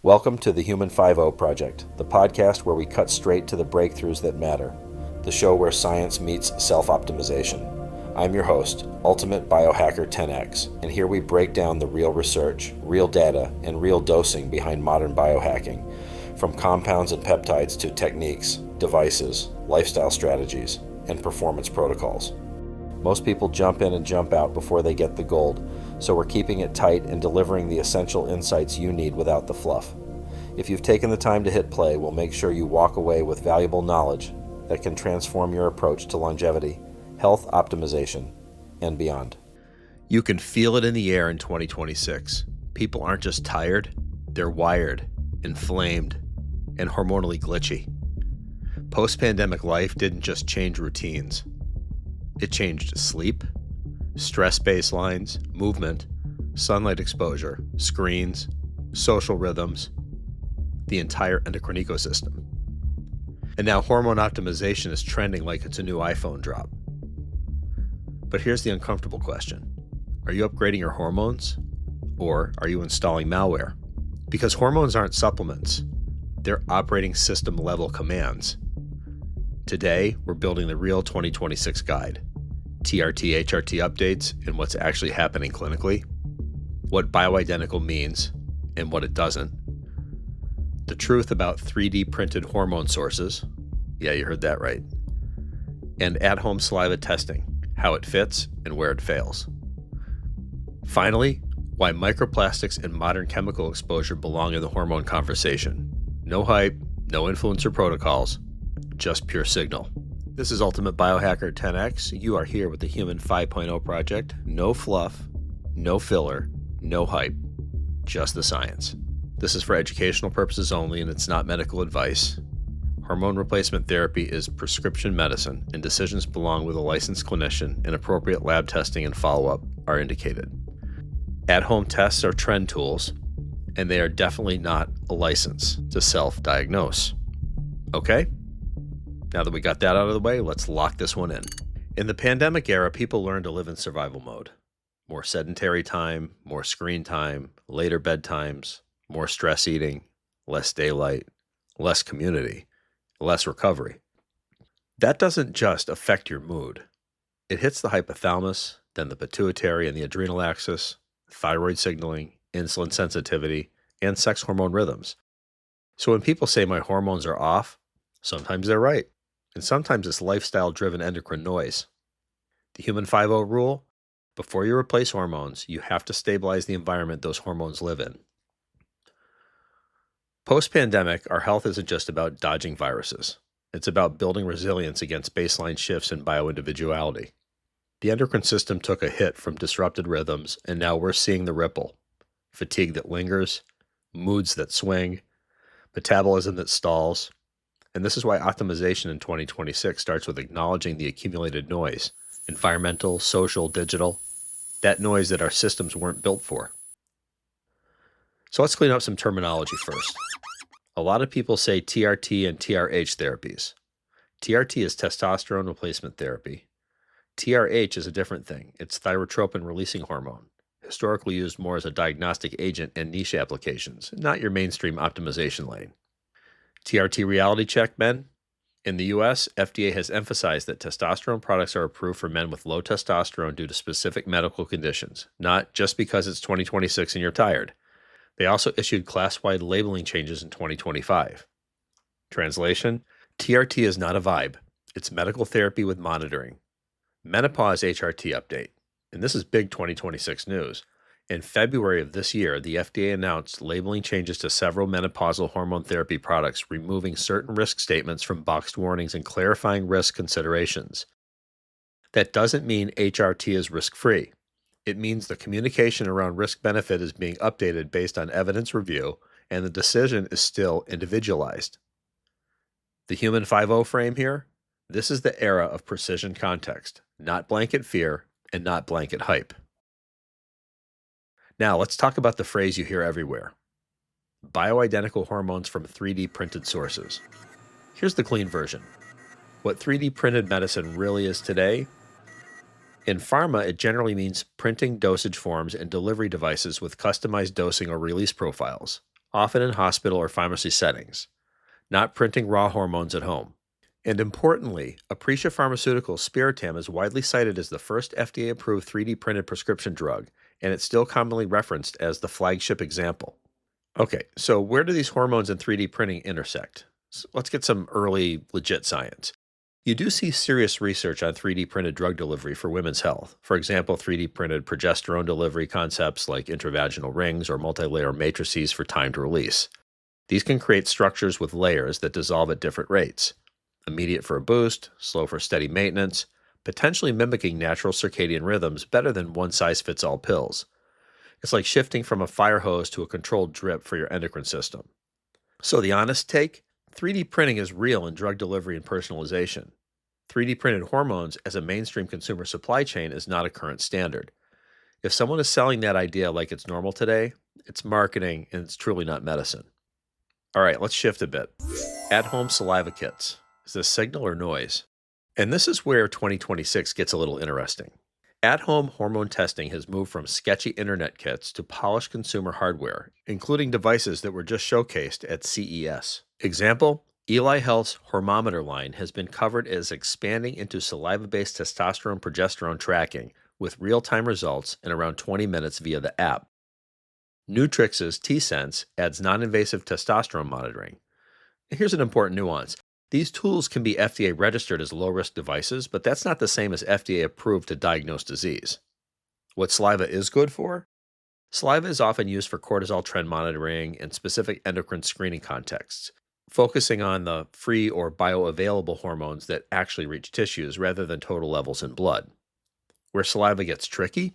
Welcome to the Human 5 Project, the podcast where we cut straight to the breakthroughs that matter, the show where science meets self-optimization. I'm your host, Ultimate Biohacker 10X, and here we break down the real research, real data, and real dosing behind modern biohacking, from compounds and peptides to techniques, devices, lifestyle strategies, and performance protocols. Most people jump in and jump out before they get the gold, so we're keeping it tight and delivering the essential insights you need without the fluff. If you've taken the time to hit play, we'll make sure you walk away with valuable knowledge that can transform your approach to longevity, health optimization, and beyond. You can feel it in the air in 2026. People aren't just tired, they're wired, inflamed, and hormonally glitchy. Post-pandemic life didn't just change routines. It changed sleep, stress baselines, movement, sunlight exposure, screens, social rhythms, the entire endocrine ecosystem. And now hormone optimization is trending like it's a new iPhone drop. But here's the uncomfortable question. Are you upgrading your hormones, or are you installing malware? Because hormones aren't supplements. They're operating system level commands. Today, we're building the real 2026 guide. TRT, HRT updates, and what's actually happening clinically, what bioidentical means and what it doesn't, the truth about 3D printed hormone sources, yeah, you heard that right, and at-home saliva testing, how it fits and where it fails. Finally, why microplastics and modern chemical exposure belong in the hormone conversation. No hype, no influencer protocols, just pure signal. This is Ultimate Biohacker 10X. You are here with the Human 5.0 Project. No fluff, no filler, no hype, just the science. This is for educational purposes only, and it's not medical advice. Hormone replacement therapy is prescription medicine, and decisions belong with a licensed clinician, and appropriate lab testing and follow-up are indicated. At-home tests are trend tools, and they are definitely not a license to self-diagnose. Okay? Now that we got that out of the way, let's lock this one in. In the pandemic era, people learned to live in survival mode. More sedentary time, more screen time, later bedtimes, more stress eating, less daylight, less community, less recovery. That doesn't just affect your mood. It hits the hypothalamus, then the pituitary and the adrenal axis, thyroid signaling, insulin sensitivity, and sex hormone rhythms. So when people say my hormones are off, sometimes they're right. And sometimes it's lifestyle-driven endocrine noise. The Human 5 rule, before you replace hormones, you have to stabilize the environment those hormones live in. Post-pandemic, our health isn't just about dodging viruses. It's about building resilience against baseline shifts in bioindividuality. The endocrine system took a hit from disrupted rhythms, and now we're seeing the ripple. Fatigue that lingers, moods that swing, metabolism that stalls. And this is why optimization in 2026 starts with acknowledging the accumulated noise, environmental, social, digital, that noise that our systems weren't built for. So let's clean up some terminology first. A lot of people say TRT and TRH therapies. TRT is testosterone replacement therapy. TRH is a different thing. It's thyrotropin releasing hormone, historically used more as a diagnostic agent in niche applications, not your mainstream optimization lane. TRT reality check, men. In the US, FDA has emphasized that testosterone products are approved for men with low testosterone due to specific medical conditions, not just because it's 2026 and you're tired. They also issued class-wide labeling changes in 2025. Translation: TRT is not a vibe. It's medical therapy with monitoring. Menopause HRT update. And this is big 2026 news. In February of this year, the FDA announced labeling changes to several menopausal hormone therapy products, removing certain risk statements from boxed warnings and clarifying risk considerations. That doesn't mean HRT is risk-free. It means the communication around risk-benefit is being updated based on evidence review, and the decision is still individualized. The Human 5 frame here? This is the era of precision context, not blanket fear and not blanket hype. Now, let's talk about the phrase you hear everywhere. Bioidentical hormones from 3D printed sources. Here's the clean version. What 3D printed medicine really is today? In pharma, it generally means printing dosage forms and delivery devices with customized dosing or release profiles, often in hospital or pharmacy settings, not printing raw hormones at home. And importantly, Aprecia Pharmaceuticals' Spiritam is widely cited as the first FDA-approved 3D printed prescription drug, and it's still commonly referenced as the flagship example. Okay, so where do these hormones and 3D printing intersect? So let's get some early legit science. You do see serious research on 3D printed drug delivery for women's health. For example, 3D printed progesterone delivery concepts like intravaginal rings or multi-layer matrices for timed release. These can create structures with layers that dissolve at different rates. Immediate for a boost, slow for steady maintenance, potentially mimicking natural circadian rhythms better than one-size-fits-all pills. It's like shifting from a fire hose to a controlled drip for your endocrine system. So the honest take? 3D printing is real in drug delivery and personalization. 3D printed hormones as a mainstream consumer supply chain is not a current standard. If someone is selling that idea like it's normal today, it's marketing and it's truly not medicine. All right, let's shift a bit. At-home saliva kits. Is this signal or noise? And this is where 2026 gets a little interesting. At-home hormone testing has moved from sketchy internet kits to polished consumer hardware, including devices that were just showcased at CES. Example, Eli Health's Hormometer line has been covered as expanding into saliva-based testosterone-progesterone tracking with real-time results in around 20 minutes via the app. Nutrix's T-Sense adds non-invasive testosterone monitoring. Here's an important nuance. These tools can be FDA registered as low-risk devices, but that's not the same as FDA approved to diagnose disease. What Saliva is good for? Saliva is often used for cortisol trend monitoring and specific endocrine screening contexts, focusing on the free or bioavailable hormones that actually reach tissues rather than total levels in blood. Where saliva gets tricky?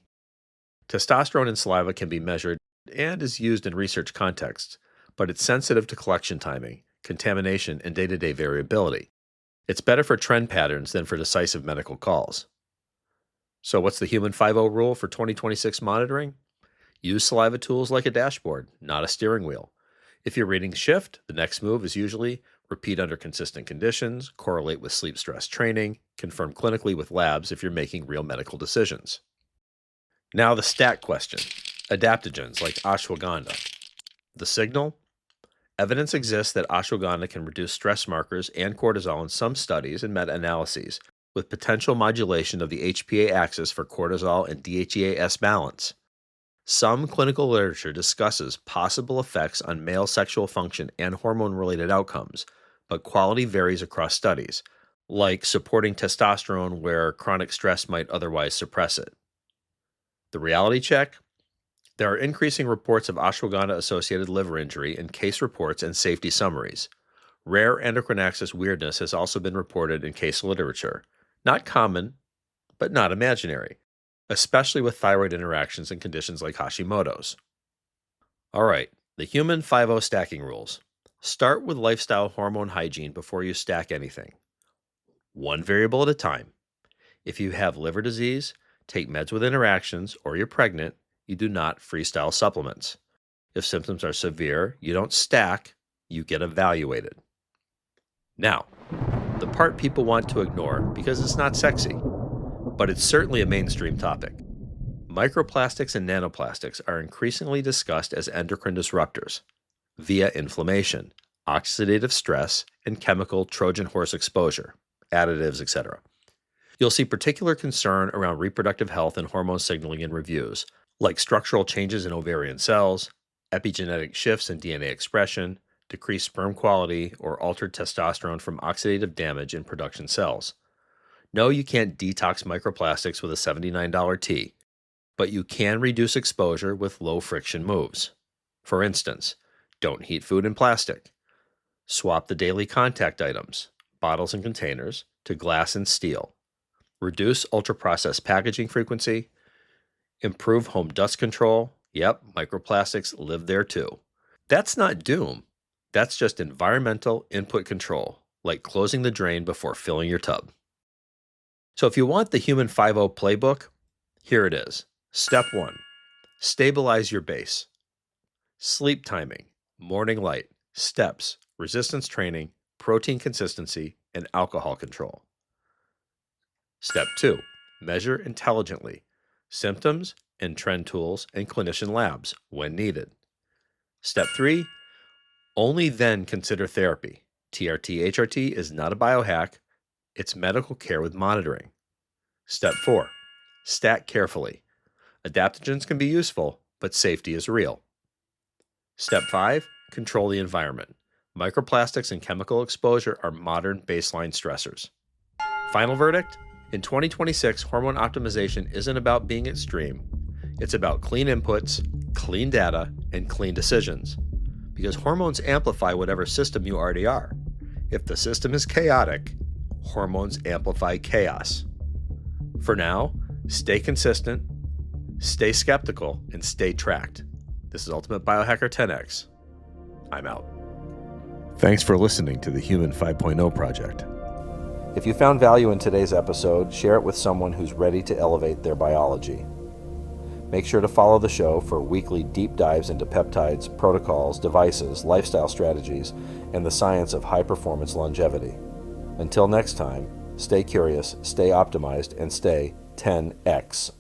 Testosterone in saliva can be measured and is used in research contexts, but it's sensitive to collection timing, contamination, and day-to-day variability. It's better for trend patterns than for decisive medical calls. So what's the human 5-0 rule for 2026 monitoring? Use saliva tools like a dashboard, not a steering wheel. If your readings shift, the next move is usually repeat under consistent conditions, correlate with sleep stress training, confirm clinically with labs if you're making real medical decisions. Now the stat question. Adaptogens like ashwagandha. The signal? Evidence exists that ashwagandha can reduce stress markers and cortisol in some studies and meta-analyses, with potential modulation of the HPA axis for cortisol and DHEA-S balance. Some clinical literature discusses possible effects on male sexual function and hormone-related outcomes, but quality varies across studies, like supporting testosterone where chronic stress might otherwise suppress it. The reality check? There are increasing reports of ashwagandha-associated liver injury in case reports and safety summaries. Rare endocrine axis weirdness has also been reported in case literature. Not common, but not imaginary, especially with thyroid interactions and conditions like Hashimoto's. All right, the human 5-0 stacking rules. Start with lifestyle hormone hygiene before you stack anything. One variable at a time. If you have liver disease, take meds with interactions, or you're pregnant, you do not freestyle supplements. If symptoms are severe, you don't stack, you get evaluated. Now, the part people want to ignore because it's not sexy, but it's certainly a mainstream topic. Microplastics and nanoplastics are increasingly discussed as endocrine disruptors via inflammation, oxidative stress, and chemical Trojan horse exposure, additives, etc. You'll see particular concern around reproductive health and hormone signaling in reviews, like structural changes in ovarian cells, epigenetic shifts in DNA expression, decreased sperm quality, or altered testosterone from oxidative damage in production cells. No, you can't detox microplastics with a $79 tea, but you can reduce exposure with low-friction moves. For instance, don't heat food in plastic. Swap the daily contact items, bottles and containers, to glass and steel. Reduce ultra-processed packaging frequency. Improve home dust control. Yep, microplastics live there too. That's not doom. That's just environmental input control, like closing the drain before filling your tub. So if you want the Human 5-0 playbook, here it is. Step 1. Stabilize your base. Sleep timing, morning light, steps, resistance training, protein consistency, and alcohol control. Step 2. Measure intelligently. Symptoms and trend tools and clinician labs when needed. Step 3. Only then consider therapy. TRT, HRT is not a biohack, it's medical care with monitoring. Step 4. Stack carefully. Adaptogens can be useful, but safety is real. Step 5. Control the environment. Microplastics and chemical exposure are modern baseline stressors. Final verdict? In 2026, hormone optimization isn't about being extreme. It's about clean inputs, clean data, and clean decisions. Because hormones amplify whatever system you already are. If the system is chaotic, hormones amplify chaos. For now, stay consistent, stay skeptical, and stay tracked. This is Ultimate Biohacker 10X. I'm out. Thanks for listening to the Human 5.0 Project. If you found value in today's episode, share it with someone who's ready to elevate their biology. Make sure to follow the show for weekly deep dives into peptides, protocols, devices, lifestyle strategies, and the science of high-performance longevity. Until next time, stay curious, stay optimized, and stay 10X.